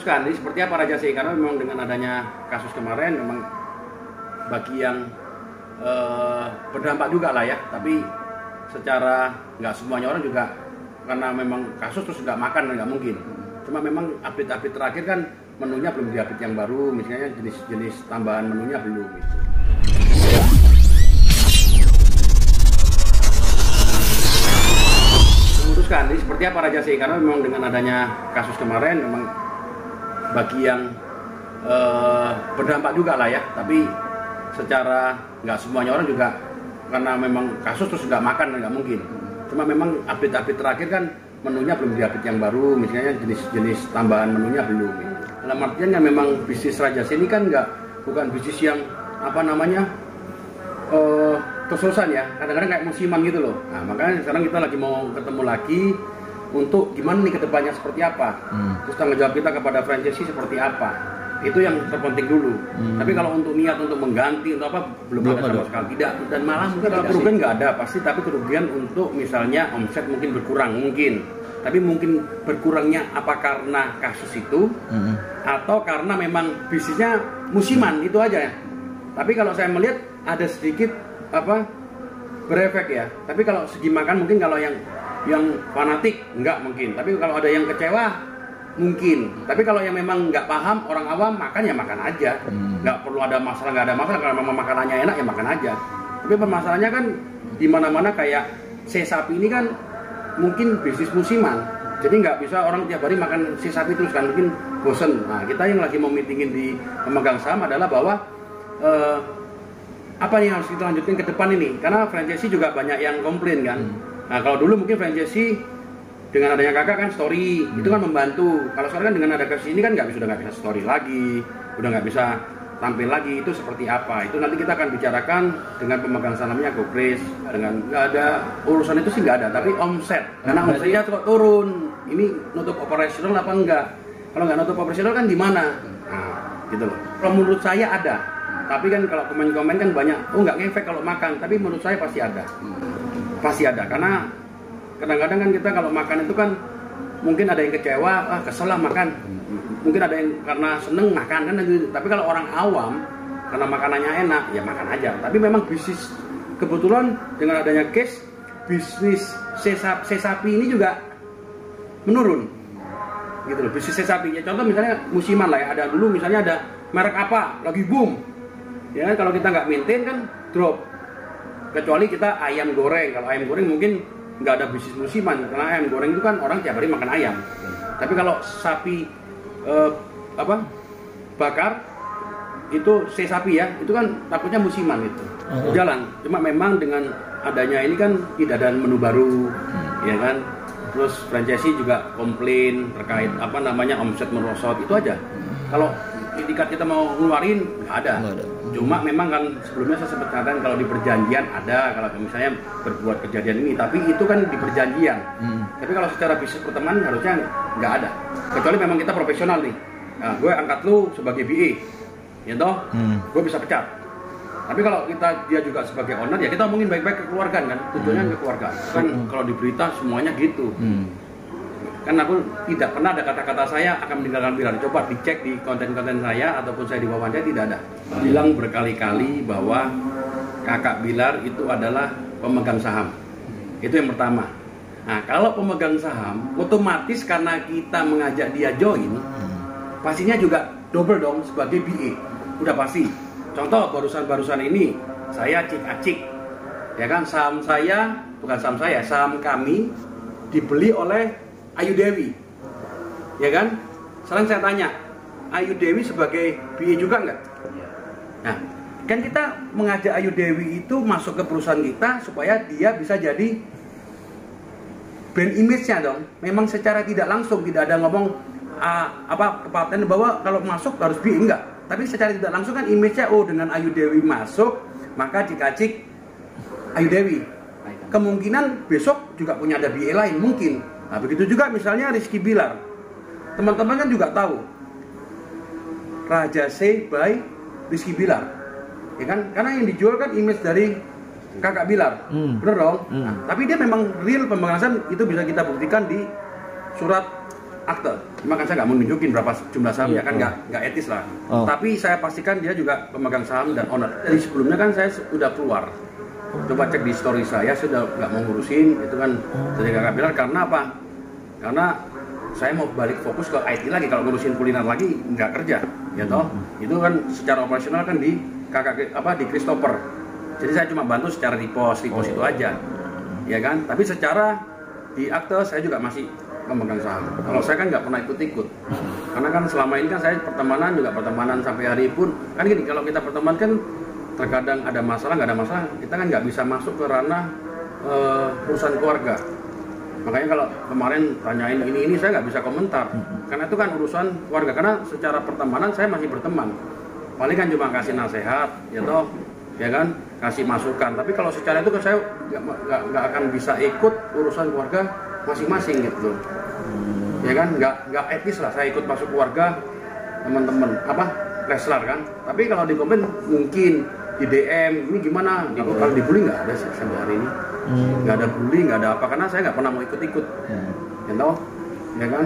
Jadi seperti apa Raja sih, karena memang dengan adanya kasus kemarin memang bagi yang berdampak juga lah ya, tapi secara nggak semuanya orang juga karena memang kasus terus nggak makan, nggak mungkin. Cuma memang update-update terakhir kan menunya belum diupdate yang baru, misalnya jenis-jenis tambahan menunya belum gitu. Memutuskan, jadi seperti apa Raja sih, karena memang dengan adanya kasus kemarin memang bagi yang berdampak juga lah ya, tapi secara nggak semuanya orang juga karena memang kasus terus nggak makan, nggak mungkin. Cuma memang update-update terakhir kan menunya belum diupdate yang baru, misalnya jenis-jenis tambahan menunya belum gitu. Dalam artian kan memang bisnis Raja sih ini kan bukan bisnis yang apa namanya terus-terusan ya, kadang-kadang kayak musiman gitu loh. Nah makanya sekarang kita lagi mau ketemu lagi untuk gimana nih kedepannya seperti apa, terus tanggung jawab kita kepada franchisee seperti apa, itu yang terpenting dulu. Tapi kalau untuk niat untuk mengganti untuk apa belum ada sama sekali, tidak. Dan malah mungkin kalau kerugian nggak ada pasti, tapi kerugian untuk misalnya omset mungkin berkurang mungkin, tapi mungkin berkurangnya apa karena kasus itu atau karena memang bisnisnya musiman, itu aja ya. Tapi kalau saya melihat ada sedikit apa berefek ya. Tapi kalau segi makan mungkin kalau yang fanatik enggak mungkin, tapi kalau ada yang kecewa mungkin. Tapi kalau yang memang nggak paham, orang awam makan ya makan aja, nggak perlu ada masalah, nggak ada masalah. Kalau memang makanannya enak ya makan aja. Tapi permasalahannya kan di mana-mana kayak sapi ini kan mungkin bisnis musiman, jadi nggak bisa orang tiap hari makan sapi terus kan, mungkin bosen. Nah kita yang lagi mau meetingin di pemegang saham adalah bahwa apa yang harus kita lanjutin ke depan ini, karena franchisee juga banyak yang komplain kan. Nah kalau dulu mungkin franchisee dengan adanya kakak kan story itu kan membantu. Kalau sekarang kan dengan ada kasus ini kan sudah nggak bisa story lagi, udah nggak bisa tampil lagi. Itu seperti apa? Itu nanti kita akan bicarakan dengan pemegang sahamnya GoChris. Dengan nggak ada urusan itu sih nggak ada, tapi omset karena omsetnya kok turun. Ini nutup operasional apa enggak? Kalau nggak nutup operasional kan di mana? Nah, gitu loh. Kalau menurut saya ada, tapi kan kalau komen-komen kan banyak, nggak ngefek kalau makan. Tapi menurut saya pasti ada. Pasti ada, karena kadang-kadang kan kita kalau makan itu kan mungkin ada yang kecewa, kesel lah makan. Mungkin ada yang karena seneng makan kan gitu. Tapi kalau orang awam karena makanannya enak ya makan aja. Tapi memang bisnis, kebetulan dengan adanya case bisnis sapi ini juga menurun gitu loh, bisnis sapi. Ya contoh misalnya musiman lah ya, ada dulu misalnya ada merek apa lagi boom ya kan, kalau kita nggak maintain kan drop. Kecuali kita ayam goreng. Kalau ayam goreng mungkin nggak ada bisnis musiman, karena ayam goreng itu kan orang tiap hari makan ayam. Tapi kalau sapi bakar itu sapi ya, itu kan takutnya musiman itu jalan. Cuma memang dengan adanya ini kan tidak ada menu baru ya kan. Terus franchisee juga komplain terkait apa namanya omset merosot, itu aja. Kalau itikat kita mau ngeluarin nggak ada. Cuma memang kan sebelumnya saya sempat katakan kalau di perjanjian ada, kalau misalnya berbuat kejadian ini, tapi itu kan di perjanjian. Tapi kalau secara bisnis pertemanan harusnya nggak ada. Kecuali memang kita profesional nih. Nah, gue angkat lu sebagai BA, ya toh, gue bisa pecat. Tapi kalau dia juga sebagai owner, ya kita omongin baik-baik ke keluarga kan, tujuannya ke keluarga. Kan kalau di berita semuanya gitu. Kan aku tidak pernah ada kata-kata saya akan meninggalkan Bilar. Coba dicek di konten-konten saya ataupun saya diwawancara, tidak ada. Bilang berkali-kali bahwa kakak Bilar itu adalah pemegang saham. Itu yang pertama. Nah kalau pemegang saham, otomatis karena kita mengajak dia join, pastinya juga double dong sebagai BA. Udah pasti. Contoh barusan ini saya cik-acik, ya kan, saham saya, bukan saham saya, saham kami dibeli oleh Ayu Dewi, ya kan? Sekarang saya tanya, Ayu Dewi sebagai BA juga nggak? Nah, kan kita mengajak Ayu Dewi itu masuk ke perusahaan kita supaya dia bisa jadi brand image-nya dong. Memang secara tidak langsung, tidak ada ngomong kepaten bahwa kalau masuk harus BA, enggak. Tapi secara tidak langsung kan image-nya, dengan Ayu Dewi masuk, maka dikacik Ayu Dewi. Kemungkinan besok juga punya ada BA lain, mungkin. Nah begitu juga misalnya Rizky Bilar. Teman-teman kan juga tahu Raja C by Rizky Bilar, ya kan? Karena yang dijual kan image dari kakak Bilar, bener dong? Nah, tapi dia memang real pemegang saham, itu bisa kita buktikan di surat akte. Cuma kan saya nggak mau nunjukin berapa jumlah sahamnya, kan nggak etis lah. Tapi saya pastikan dia juga pemegang saham dan owner. Dari sebelumnya kan saya udah keluar. Coba cek di story saya sudah nggak mau ngurusin itu kan dari kakak bilang. Karena apa? Karena saya mau balik fokus ke IT lagi. Kalau ngurusin kuliner lagi nggak kerja, ya toh. Itu kan secara operasional kan di di Christopher. Jadi saya cuma bantu secara repost itu aja, ya kan. Tapi secara di akte saya juga masih pemegang saham. Kalau saya kan nggak pernah ikut-ikut, karena kan selama ini kan saya pertemanan sampai hari pun kan gini. Kalau kita berteman kan terkadang ada masalah, nggak ada masalah, kita kan nggak bisa masuk ke ranah urusan keluarga. Makanya kalau kemarin tanyain ini saya nggak bisa komentar, karena itu kan urusan keluarga. Karena secara pertemanan saya masih berteman, paling kan cuma kasih nasihat, ya toh, ya kan, kasih masukan. Tapi kalau secara itu kan saya nggak akan bisa ikut urusan keluarga masing-masing gitu, ya kan, nggak etis lah saya ikut masuk keluarga teman-teman wrestler kan. Tapi kalau di komen mungkin di DM ini gimana, kalau dibully nggak ada sih sampai hari ini, nggak ada bully, nggak ada apa, karena saya nggak pernah mau ikut-ikut, ya toh, ya kan.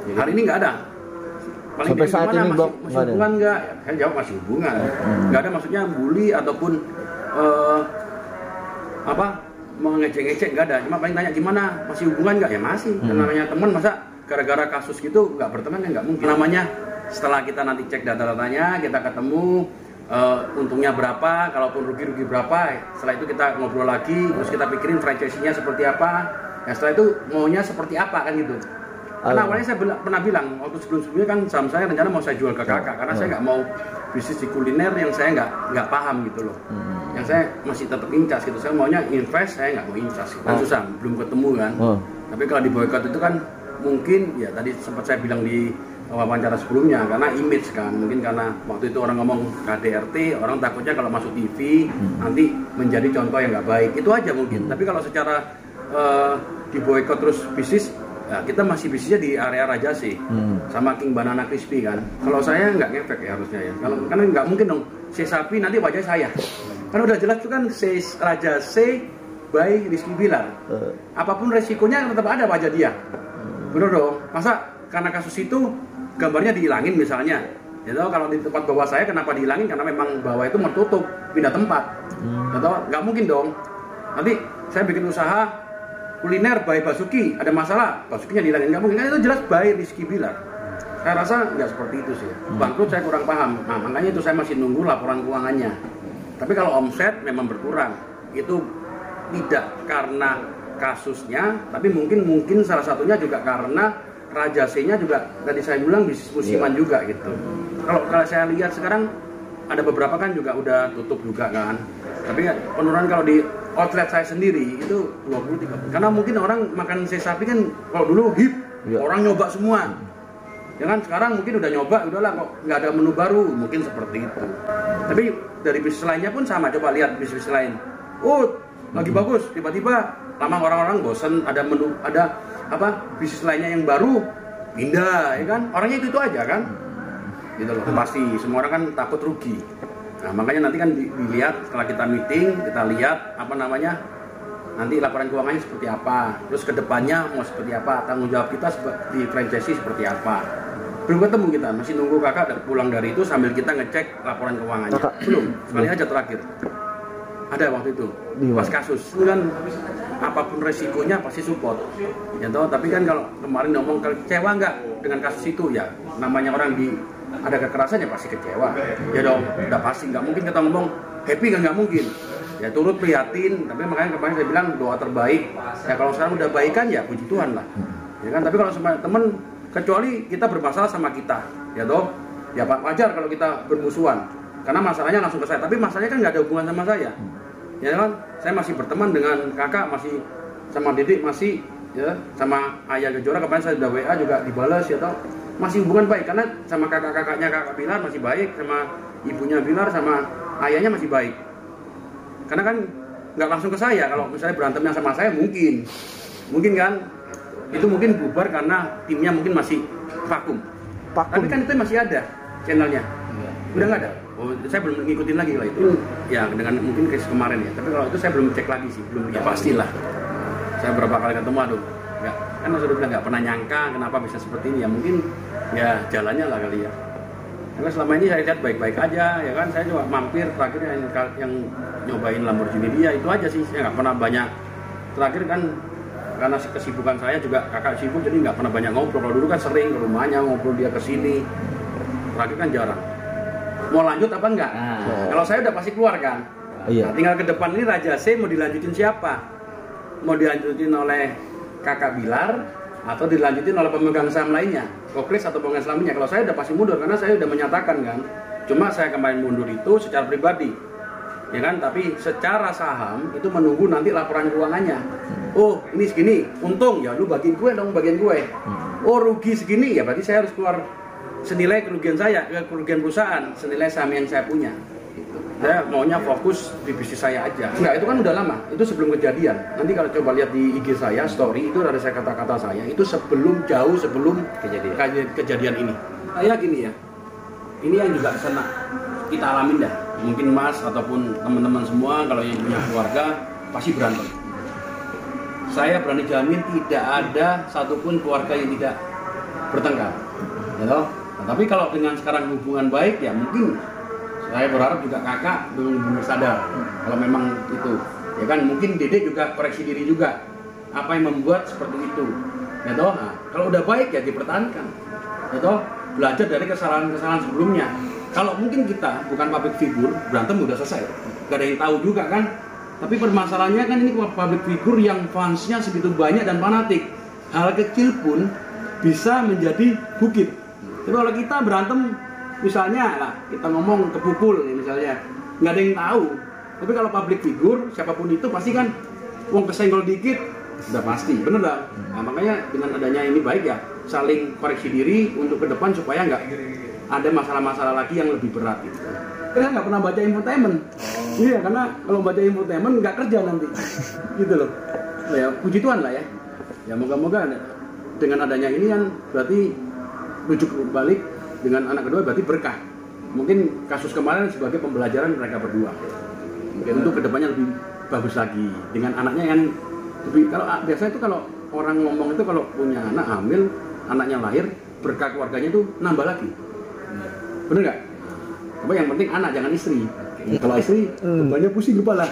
Hari ini nggak ada. Paling sampai saat ini masih hubungan nggak? Saya jawab masih hubungan, nggak ada maksudnya bully ataupun mengecek-ngecek, nggak ada. Cuma paling tanya gimana, masih hubungan nggak? Ya masih. Namanya teman, masa gara-gara kasus gitu nggak berteman, ya nggak mungkin. Namanya setelah kita nanti cek data-datanya, kita ketemu untungnya berapa, kalaupun rugi berapa. Setelah itu kita ngobrol lagi, terus kita pikirin franchise-nya seperti apa. Ya setelah itu maunya seperti apa kan gitu. Karena awalnya saya pernah bilang waktu sebelum-sebelumnya kan saham saya rencana mau saya jual ke kakak, karena saya nggak mau bisnis di kuliner yang saya nggak paham gitu loh. Yang saya masih tetap incas gitu. Saya maunya invest, saya nggak mau incas. Kan susah, belum ketemu kan. Tapi kalau di boycott itu kan mungkin ya tadi sempat saya bilang di wawancara sebelumnya, karena image kan, mungkin karena waktu itu orang ngomong KDRT, orang takutnya kalau masuk TV nanti menjadi contoh yang nggak baik, itu aja mungkin. Tapi kalau secara di boycott terus bisnis, ya kita masih bisnisnya di area Raja C sama King Banana Crispy kan. Kalau saya nggak ngefek ya harusnya ya, karena nggak mungkin dong C Sapi nanti wajah saya, kan udah jelas itu kan Raja C by Rizky Bilar. Apapun resikonya tetap ada wajah dia, bener dong. Masa karena kasus itu gambarnya dihilangin misalnya, ya tau, kalau di tempat bawah saya kenapa dihilangin, karena memang bawah itu tertutup, pindah tempat, ya tau, nggak mungkin dong. Nanti saya bikin usaha kuliner by Basuki, ada masalah, Basukinya dihilangin, nggak mungkin, kan itu jelas by Rizky Bilar. Saya rasa nggak seperti itu sih. Bangkrut saya kurang paham, nah makanya itu saya masih nunggu laporan keuangannya. Tapi kalau omset memang berkurang, itu tidak karena kasusnya, tapi mungkin salah satunya juga karena Raja C-nya juga tadi saya bilang bisnis musiman juga gitu. Kalau saya lihat sekarang ada beberapa kan juga udah tutup juga kan. Tapi penurunan kalau di outlet saya sendiri itu 20-30. Karena mungkin orang makan C sapi kan kalau dulu hip, orang nyoba semua. Ya kan, sekarang mungkin udah nyoba, udahlah kok nggak ada menu baru, mungkin seperti itu. Tapi dari bisnis lainnya pun sama, coba lihat bisnis lain. Lagi bagus, tiba-tiba lama orang-orang bosen, ada menu, ada bisnis lainnya yang baru, pindah, ya kan? Orangnya itu aja kan? Gitu loh, pasti semua orang kan takut rugi. Nah, makanya nanti kan dilihat setelah kita meeting, kita lihat nanti laporan keuangannya seperti apa, terus kedepannya mau seperti apa, tanggung jawab kita di franchise seperti apa. Belum ketemu kita, masih nunggu kakak pulang dari itu sambil kita ngecek laporan keuangannya. Belum, sekali aja terakhir. Ada waktu itu, pas kasus itu kan apapun resikonya pasti support, ya toh. Tapi kan kalau kemarin ngomong kecewa nggak dengan kasus itu, ya namanya orang ada kekerasan ya pasti kecewa, ya dong, udah pasti. Nggak mungkin kita ngomong happy kan, nggak mungkin. Ya turut prihatin, tapi makanya kemarin saya bilang doa terbaik. Ya kalau sekarang udah baikan ya puji Tuhan lah, ya kan. Tapi kalau sama temen, kecuali kita bermasalah sama kita, ya toh, ya wajar kalau kita bermusuhan. Karena masalahnya langsung ke saya, tapi masalahnya kan nggak ada hubungan sama saya, ya kan? Saya masih berteman dengan kakak, masih sama Didik, masih ya sama Ayah Kejora. Kemarin saya udah WA juga dibalas, ya tau, masih hubungan baik. Karena sama kakak-kakaknya kakak Bilar masih baik, sama ibunya Bilar, sama ayahnya masih baik. Karena kan nggak langsung ke saya. Kalau misalnya berantemnya sama saya mungkin kan itu mungkin bubar karena timnya mungkin masih vakum. Tapi kan itu masih ada channelnya, udah nggak ada. Saya belum ngikutin lagi lah itu. Ya dengan mungkin case kemarin ya. Tapi kalau itu saya belum cek lagi sih, belum. Ya pastilah. Saya berapa kali ketemu, kan sudah bilang nggak pernah nyangka kenapa bisa seperti ini ya, mungkin ya jalannya lah kali ya. Karena selama ini saya lihat baik-baik aja ya kan, saya cuma mampir terakhir yang nyobain Lamborghini dia itu aja sih, saya nggak pernah banyak. Terakhir kan karena kesibukan saya juga kakak sibuk jadi nggak pernah banyak ngobrol. Kalau dulu kan sering ke rumahnya ngobrol, dia ke sini. Terakhir kan jarang. Mau lanjut apa enggak? Kalau saya udah pasti keluar kan. Nah, tinggal ke depan ini Raja C mau dilanjutin siapa? Mau dilanjutin oleh kakak Bilar atau dilanjutin oleh pemegang saham lainnya, Koklis atau pemegang saham lainnya? Kalau saya udah pasti mundur karena saya udah menyatakan kan. Cuma saya kemarin mundur itu secara pribadi, ya kan. Tapi secara saham itu menunggu nanti laporan keuangannya. Oh ini segini, untung ya lu bagiin gue dong, bagian gue. Oh rugi segini ya berarti saya harus keluar senilai kerugian saya, kerugian perusahaan, senilai saham yang saya punya. Saya maunya fokus di bisnis saya aja. Enggak, itu kan udah lama, itu sebelum kejadian. Nanti kalau coba lihat di IG saya, story, itu ada saya kata-kata saya, itu jauh sebelum kejadian ini. Saya gini ya, ini yang juga sana kita alamin dah. Mungkin Mas ataupun teman-teman semua, kalau yang punya keluarga, pasti berantem. Saya berani jamin tidak ada satupun keluarga yang tidak bertengkar. Ya toh? Nah, tapi kalau dengan sekarang hubungan baik, ya mungkin saya berharap juga kakak benar-benar sadar kalau memang itu, ya kan. Mungkin Dede juga koreksi diri juga apa yang membuat seperti itu, ya toh. Nah, kalau udah baik ya dipertahankan, ya toh, belajar dari kesalahan-kesalahan sebelumnya. Kalau mungkin kita bukan public figure, berantem udah selesai, gak ada yang tahu juga kan. Tapi permasalahannya kan ini public figure yang fansnya segitu banyak dan fanatik, hal kecil pun bisa menjadi bukit. Tapi kalau kita berantem, misalnya lah kita ngomong kepukul nih misalnya, nggak ada yang tahu. Tapi kalau public figure siapapun itu pasti kan uang kesenggol dikit udah pasti, bener dah. Nah, makanya dengan adanya ini baik ya saling koreksi diri untuk ke depan supaya nggak ada masalah-masalah lagi yang lebih berat gitu. Saya nggak pernah baca infotainment. Iya, karena kalau baca infotainment nggak kerja nanti gitu loh. Nah, ya puji Tuhan lah ya. Ya moga-moga dengan adanya ini kan berarti rujuk balik dengan anak kedua berarti berkah. Mungkin kasus kemarin sebagai pembelajaran mereka berdua. Untuk kedepannya lebih bagus lagi. Dengan anaknya yang lebih, kalau biasanya itu kalau orang ngomong itu kalau punya anak hamil, anaknya lahir, berkah keluarganya itu nambah lagi. Bener nggak? Tapi yang penting anak, jangan istri. Kalau istri, banyak pusing kepala.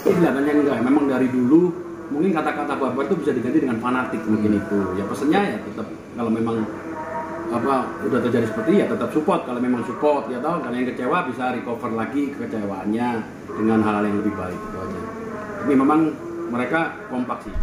Kelihatannya enggak. Memang dari dulu mungkin kata-kata bapak itu bisa diganti dengan fanatik mungkin itu. Ya pesannya ya tetap kalau memang udah terjadi seperti ya tetap support. Kalau memang support ya tahu, kalau yang kecewa bisa recover lagi kekecewaannya dengan hal-hal yang lebih baik itu aja. Tapi memang mereka kompak sih.